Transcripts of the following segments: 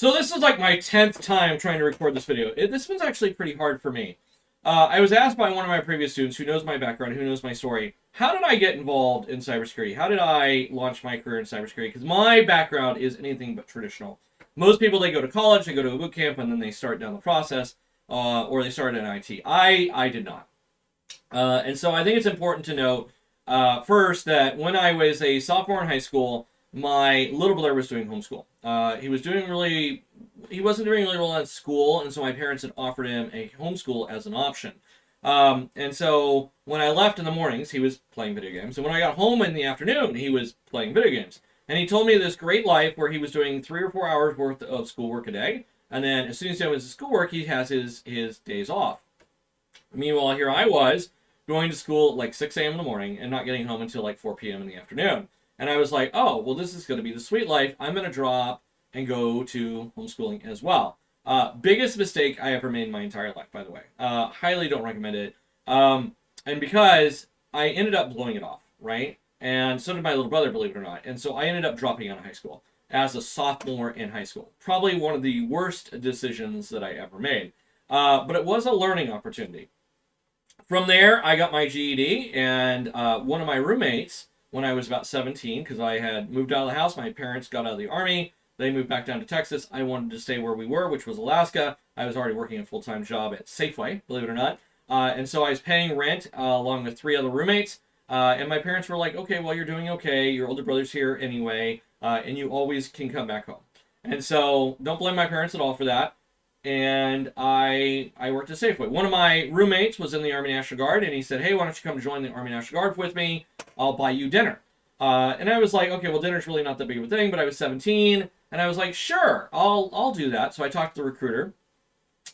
So this is like my 10th time trying to record this video. This one's actually pretty hard for me. I was asked by one of my previous students who knows my background, who knows my story, how did I get involved in cybersecurity? How did I launch my career in cybersecurity? Because my background is anything but traditional. Most people, they go to college, they go to a boot camp, and then they start down the process, or they start in IT. I did not. And so I think it's important to note, first, that when I was a sophomore in high school, my little brother was doing homeschool. He wasn't doing really well at school, and so my parents had offered him a homeschool as an option. And so when I left in the mornings, he was playing video games, and when I got home in the afternoon, he was playing video games. And he told me this great life where he was doing 3 or 4 hours worth of schoolwork a day, and then as soon as he does his schoolwork, he has his days off. Meanwhile, here I was going to school at like 6 a.m. in the morning and not getting home until like 4 p.m. in the afternoon. And I was like, oh, well, this is going to be the sweet life. I'm going to drop and go to homeschooling as well. Biggest mistake I ever made in my entire life, by the way. Highly don't recommend it. And because I ended up blowing it off, right? And so did my little brother, believe it or not. And so I ended up dropping out of high school as a sophomore in high school. Probably one of the worst decisions that I ever made. But it was a learning opportunity. From there, I got my GED, and one of my roommates, when I was about 17, because I had moved out of the house, my parents got out of the Army, they moved back down to Texas. I wanted to stay where we were, which was Alaska. I was already working a full-time job at Safeway, believe it or not. And so I was paying rent along with 3 other roommates. And my parents were like, okay, well, you're doing okay. Your older brother's here anyway, and you always can come back home. And so don't blame my parents at all for that. And I worked at Safeway. One of my roommates was in the Army National Guard, and he said, hey, why don't you come join the Army National Guard with me? I'll buy you dinner. And I was like, okay, well, dinner's really not that big of a thing, but I was 17, and I was like, sure, I'll do that. So I talked to the recruiter,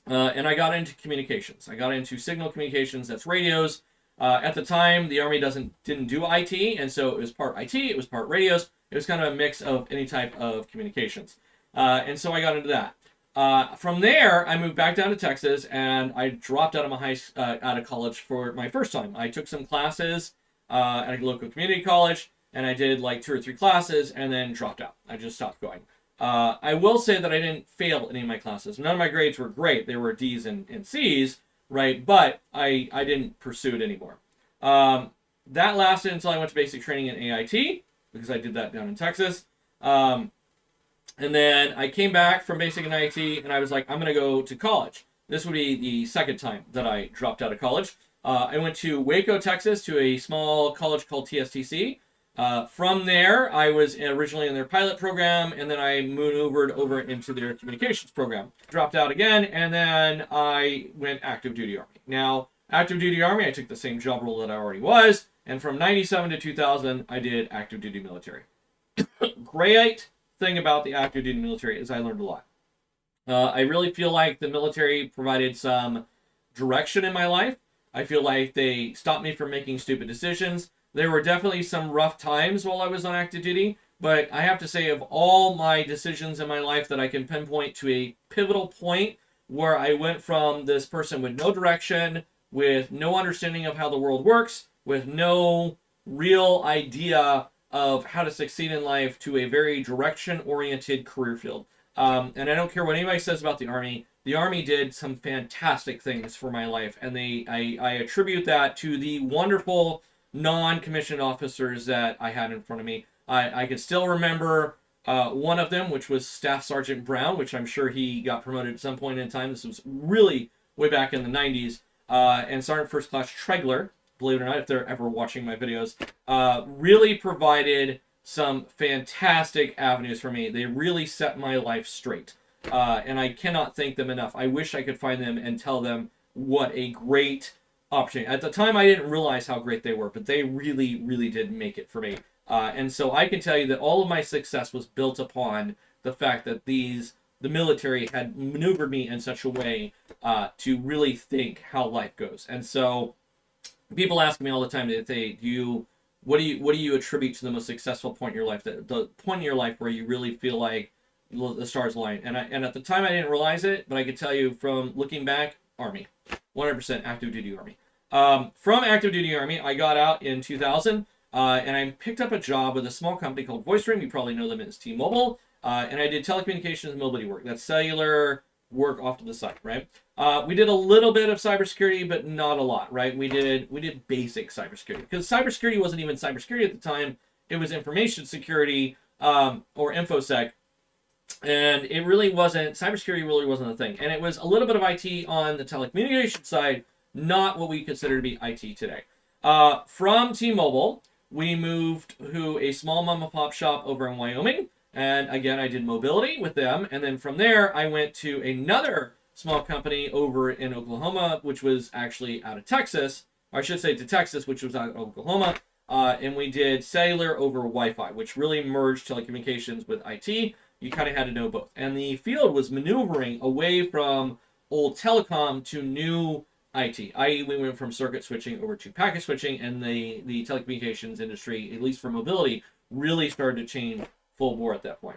and I got into communications. I got into signal communications, that's radios. At the time, the Army didn't do IT, and so it was part IT, it was part radios. It was kind of a mix of any type of communications. And so I got into that. From there, I moved back down to Texas, and I dropped out of college for my first time. I took some classes at a local community college, and I did like 2 or 3 classes, and then dropped out. I just stopped going. I will say that I didn't fail any of my classes. None of my grades were great. They were D's and C's, right? But I didn't pursue it anymore. That lasted until I went to basic training in AIT, because I did that down in Texas. And then I came back from basic and IT, and I was like, I'm going to go to college. This would be the second time that I dropped out of college. I went to Waco, Texas, to a small college called TSTC. From there, I was originally in their pilot program, and then I maneuvered over into their communications program. Dropped out again, and then I went active duty Army. Now, active duty Army, I took the same job role that I already was, and from 97 to 2000, I did active duty military. Great thing about the active duty military is I learned a lot. I really feel like the military provided some direction in my life. I feel like they stopped me from making stupid decisions. There were definitely some rough times while I was on active duty, but I have to say, of all my decisions in my life, that I can pinpoint to a pivotal point where I went from this person with no direction, with no understanding of how the world works, with no real idea of how to succeed in life, to a very direction-oriented career field. And I don't care what anybody says about the Army. The Army did some fantastic things for my life, and I attribute that to the wonderful non-commissioned officers that I had in front of me. I can still remember one of them, which was Staff Sergeant Brown, which I'm sure he got promoted at some point in time. This was really way back in the 90s. And Sergeant First Class Tregler, believe it or not, if they're ever watching my videos, really provided some fantastic avenues for me. They really set my life straight. And I cannot thank them enough. I wish I could find them and tell them what a great opportunity. At the time, I didn't realize how great they were, but they really, really did make it for me. And so I can tell you that all of my success was built upon the fact that the military had maneuvered me in such a way to really think how life goes. And so people ask me all the time, what do you attribute to the most successful point in your life, the point in your life where you really feel like the stars align? And at the time I didn't realize it, but I could tell you from looking back, Army, 100% active duty Army. From active duty Army, I got out in 2000, and I picked up a job with a small company called VoiceRing. You probably know them as T-Mobile. and I did telecommunications and mobility work. That's cellular work off to the side, right? We did a little bit of cybersecurity, but not a lot, right? We did basic cybersecurity because cybersecurity wasn't even cybersecurity at the time. It was information security or infosec, and it really wasn't. Cybersecurity really wasn't a thing, and it was a little bit of IT on the telecommunications side, not what we consider to be IT today. From T-Mobile, we moved to a small mom and pop shop over in Wyoming. And again, I did mobility with them. And then from there, I went to another small company over in Oklahoma, which was actually out of Texas. Or I should say to Texas, which was out of Oklahoma. And we did cellular over Wi-Fi, which really merged telecommunications with IT. You kind of had to know both. And the field was maneuvering away from old telecom to new IT, i.e. we went from circuit switching over to packet switching, and the telecommunications industry, at least for mobility, really started to change full bore at that point.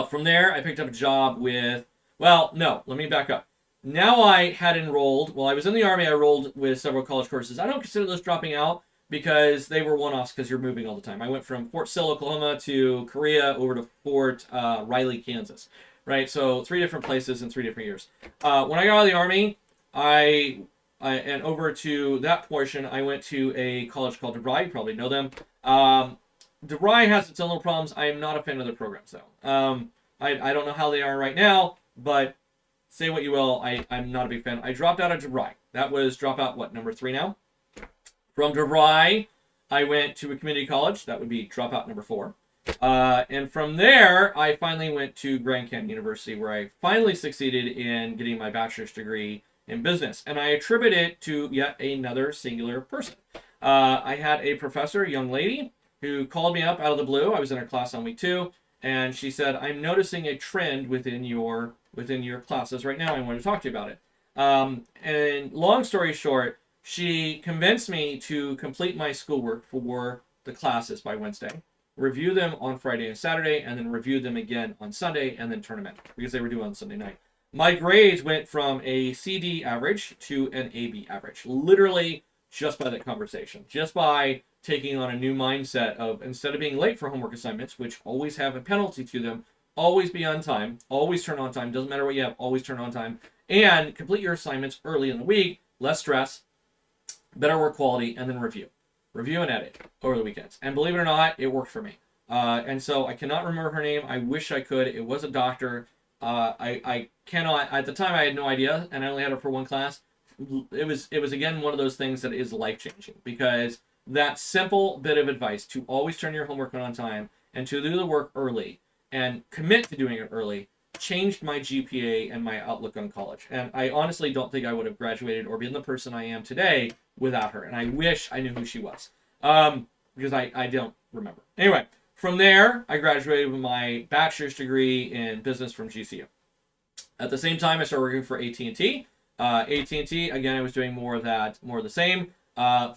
From there, I picked up a job with, well, no, let me back up. Now I had enrolled, while I was in the Army, I enrolled with several college courses. I don't consider those dropping out because they were one-offs because you're moving all the time. I went from Fort Sill, Oklahoma to Korea over to Fort Riley, Kansas, right? So 3 different places in 3 different years. When I got out of the Army, and over to that portion, I went to a college called DeVry. You probably know them. DeVry has its own little problems. I am not a fan of their programs, though. I don't know how they are right now, but say what you will, I'm not a big fan. I dropped out of DeVry. That was dropout, what, number 3 now? From DeVry, I went to a community college. That would be dropout number 4. And from there, I finally went to Grand Canyon University, where I finally succeeded in getting my bachelor's degree in business. And I attribute it to yet another singular person. I had a professor, a young lady, who called me up out of the blue. I was in her class on week 2, and she said, I'm noticing a trend within your classes right now. I want to talk to you about it. And long story short, she convinced me to complete my schoolwork for the classes by Wednesday, review them on Friday and Saturday, and then review them again on Sunday, and then turn them in because they were due on Sunday night. My grades went from a CD average to an AB average, literally just by that conversation, just by taking on a new mindset of, instead of being late for homework assignments, which always have a penalty to them, always be on time, always turn on time, doesn't matter what you have, always turn on time, and complete your assignments early in the week, less stress, better work quality, and then review and edit over the weekends. And believe it or not, it worked for me. And so I cannot remember her name. I wish I could. It was a doctor. I cannot, at the time I had no idea, and I only had her for 1 class. It was again one of those things that is life-changing, because that simple bit of advice to always turn your homework on time and to do the work early and commit to doing it early changed my GPA and my outlook on college. And I honestly don't think I would have graduated or been the person I am today without her. And I wish I knew who she was, because I don't remember. Anyway, from there, I graduated with my bachelor's degree in business from GCU. At the same time, I started working for AT&T. AT&T, again, I was doing more of the same.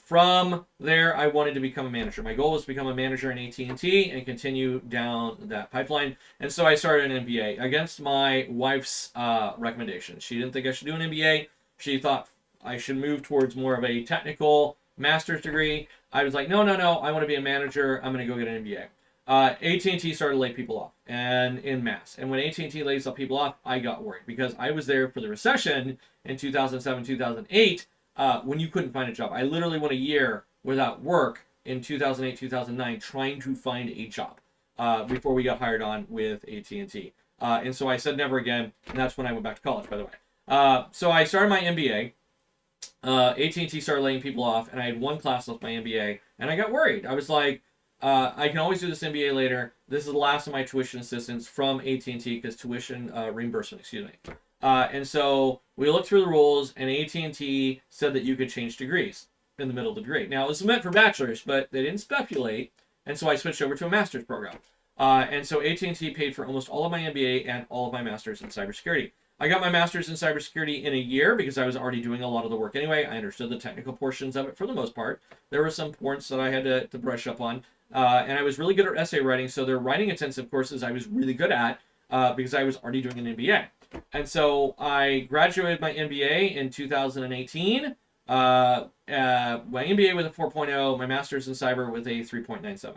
From there, I wanted to become a manager. My goal was to become a manager in AT&T and continue down that pipeline. And so I started an MBA against my wife's recommendation. She didn't think I should do an MBA. She thought I should move towards more of a technical master's degree. I was like, no, I want to be a manager. I'm going to go get an MBA. AT&T started to lay people off, and in mass. And when AT&T lays up people off, I got worried, because I was there for the recession in 2007, 2008, when you couldn't find a job. I literally went a year without work in 2008, 2009, trying to find a job before we got hired on with AT&T. And so I said never again, and that's when I went back to college, by the way. So I started my MBA. AT&T started laying people off, and I had 1 class left my MBA, and I got worried. I was like, I can always do this MBA later. This is the last of my tuition assistance from AT&T, because tuition reimbursement, excuse me. And so we looked through the rules, and AT&T said that you could change degrees in the middle of the degree. Now, it was meant for bachelor's, but they didn't speculate, and so I switched over to a master's program. And so AT&T paid for almost all of my MBA and all of my master's in cybersecurity. I got my master's in cybersecurity in a year because I was already doing a lot of the work anyway. I understood the technical portions of it for the most part. There were some points that I had to brush up on. And I was really good at essay writing, so their writing intensive courses I was really good at because I was already doing an MBA. And so I graduated my MBA in 2018, my MBA with a 4.0, my master's in cyber with a 3.97.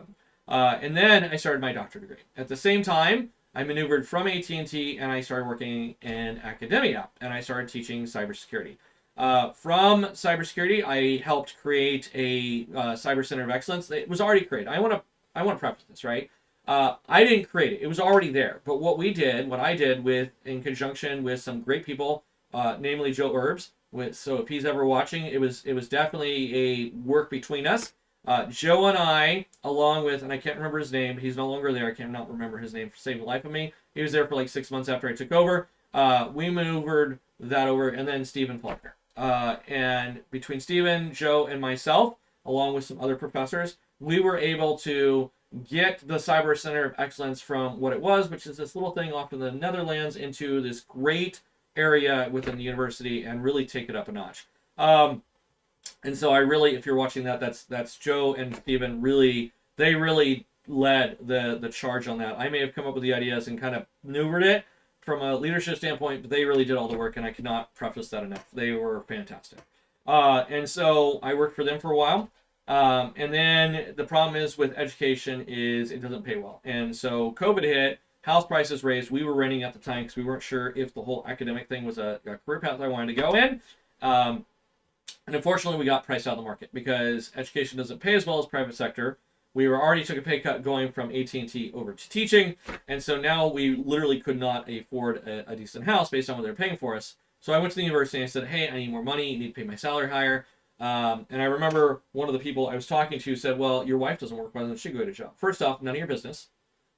And then I started my doctorate degree. At the same time, I maneuvered from AT&T and I started working in academia and I started teaching cybersecurity. From cybersecurity, I helped create a cyber center of excellence. It was already created. I want to preface this, right? I didn't create it; it was already there. But what I did, in conjunction with some great people, namely Joe Herbs. So if he's ever watching, it was definitely a work between us. Joe and I, along with, and I can't remember his name. He's no longer there. I cannot remember his name for saving the life of me. He was there for like 6 months after I took over. We maneuvered that over, and then Stephen Faulkner. And between Stephen, Joe, and myself, along with some other professors, we were able to get the Cyber Center of Excellence from what it was, which is this little thing off in the Netherlands, into this great area within the university and really take it up a notch. And so I really, if you're watching that, that's Joe and Stephen. They really led the charge on that. I may have come up with the ideas and kind of maneuvered it from a leadership standpoint, but they really did all the work, and I could not preface that enough. They were fantastic. And so I worked for them for a while. And then the problem is with education is it doesn't pay well. And so COVID hit, house prices raised. We were renting at the time because we weren't sure if the whole academic thing was a career path I wanted to go in. And unfortunately, we got priced out of the market because education doesn't pay as well as private sector. We were already took a pay cut going from AT&T over to teaching, and so now we literally could not afford a decent house based on what they're paying for us. So I went to the university and I said, hey, I need more money. You need to pay my salary higher. And I remember one of the people I was talking to said, well, your wife doesn't work. Why doesn't she go get a job? First off, none of your business.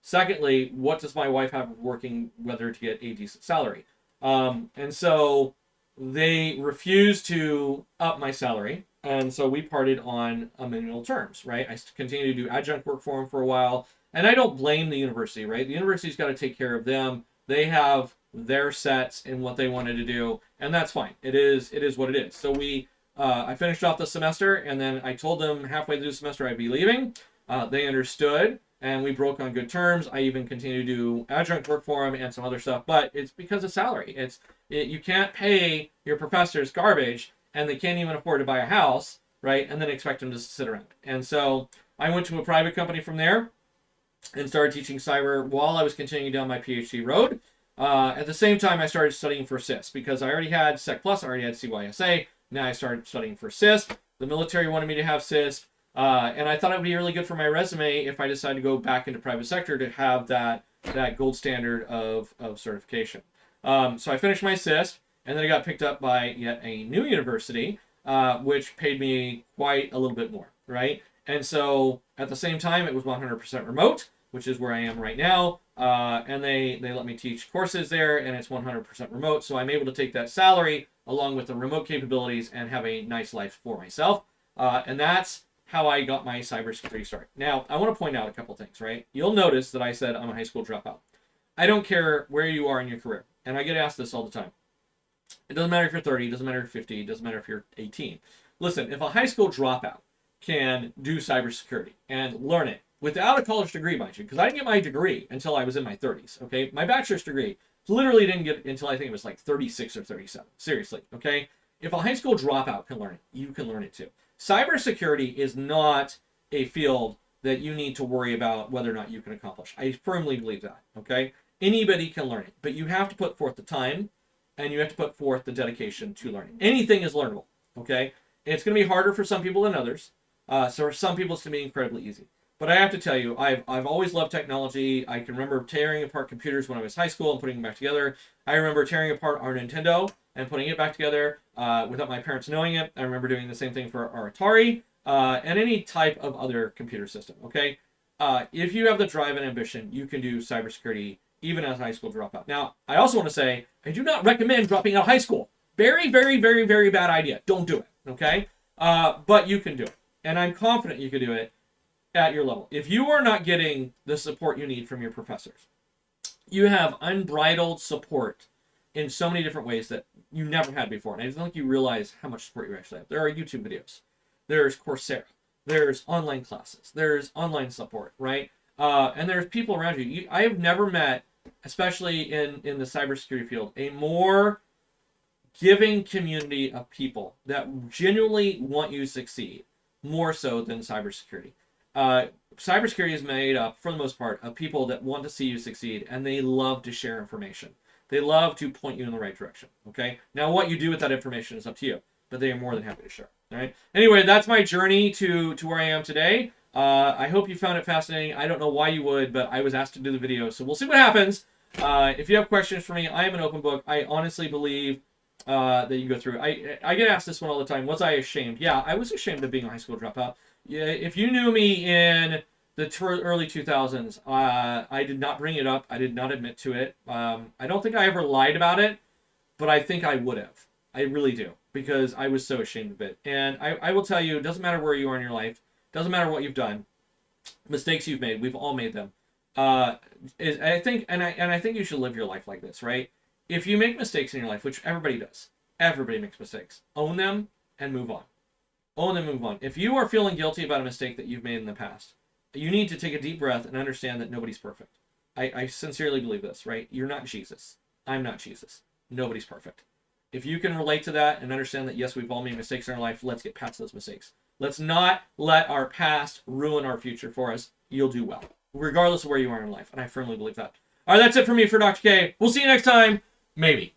Secondly, what does my wife have working with her to get a decent salary? And so they refused to up my salary. And so we parted on minimal terms, right? I continued to do adjunct work for them for a while. And I don't blame the university, right? The university's got to take care of them. They have their sets and what they wanted to do. And that's fine. It is what it is. So I finished off the semester, and then I told them halfway through the semester I'd be leaving. They understood, and we broke on good terms. I even continued to do adjunct work for them and some other stuff, but it's because of salary. You can't pay your professors garbage, and they can't even afford to buy a house, right? And then expect them to sit around. And so I went to a private company from there and started teaching cyber while I was continuing down my PhD road. At the same time, I started studying for CIS because I already had Sec Plus, I already had CYSA. Now I started studying for CISP. The military wanted me to have CISP. And I thought it would be really good for my resume if I decided to go back into private sector to have that gold standard of certification. So I finished my CISP, and then I got picked up by yet a new university, which paid me quite a little bit more, right? And so at the same time, it was 100% remote, which is where I am right now. And they let me teach courses there, and it's 100% remote. So I'm able to take that salary along with the remote capabilities and have a nice life for myself. And that's how I got my cybersecurity start. Now, I want to point out a couple things, right? You'll notice that I said I'm a high school dropout. I don't care where you are in your career. And I get asked this all the time. It doesn't matter if you're 30, it doesn't matter if you're 50, it doesn't matter if you're 18. Listen, if a high school dropout can do cybersecurity and learn it without a college degree, mind you, because I didn't get my degree until I was in my 30s, okay? My bachelor's degree literally didn't get until I think it was like 36 or 37. Seriously, okay? If a high school dropout can learn it, you can learn it too. Cybersecurity is not a field that you need to worry about whether or not you can accomplish. I firmly believe that, okay? Anybody can learn it, but you have to put forth the time and you have to put forth the dedication to learning. Anything is learnable, okay? It's going to be harder for some people than others. So for some people, it's going to be incredibly easy. But I have to tell you, I've always loved technology. I can remember tearing apart computers when I was in high school and putting them back together. I remember tearing apart our Nintendo and putting it back together without my parents knowing it. I remember doing the same thing for our Atari and any type of other computer system, okay? If you have the drive and ambition, you can do cybersecurity even as a high school dropout. Now, I also want to say, I do not recommend dropping out of high school. Very, very, very, very bad idea. Don't do it, okay? But you can do it. And I'm confident you can do it at your level. If you are not getting the support you need from your professors, you have unbridled support in so many different ways that you never had before. And I don't think you realize how much support you actually have. There are YouTube videos. There's Coursera. There's online classes. There's online support, right? And there's people around you. I have never met, especially in the cybersecurity field, a more giving community of people that genuinely want you to succeed, more so than cybersecurity. Cybersecurity is made up, for the most part, of people that want to see you succeed, and they love to share information. They love to point you in the right direction. Okay. Now, what you do with that information is up to you, but they are more than happy to share. All right. Anyway, that's my journey to where I am today. I hope you found it fascinating. I don't know why you would, but I was asked to do the video, so we'll see what happens. If you have questions for me, I am an open book. I honestly believe that you go through. I get asked this one all the time. Was I ashamed? Yeah, I was ashamed of being a high school dropout. Yeah, if you knew me in the early 2000s, I did not bring it up. I did not admit to it. I don't think I ever lied about it, but I think I would have. I really do, because I was so ashamed of it. And I will tell you, it doesn't matter where you are in your life. Doesn't matter what you've done. Mistakes you've made. We've all made them. I think you should live your life like this, right? If you make mistakes in your life, which everybody does, everybody makes mistakes, own them and move on. Own them and move on. If you are feeling guilty about a mistake that you've made in the past, you need to take a deep breath and understand that nobody's perfect. I sincerely believe this, right? You're not Jesus. I'm not Jesus. Nobody's perfect. If you can relate to that and understand that, yes, we've all made mistakes in our life, let's get past those mistakes. Let's not let our past ruin our future for us. You'll do well, regardless of where you are in life. And I firmly believe that. All right, that's it for me for Dr. K. We'll see you next time. Maybe.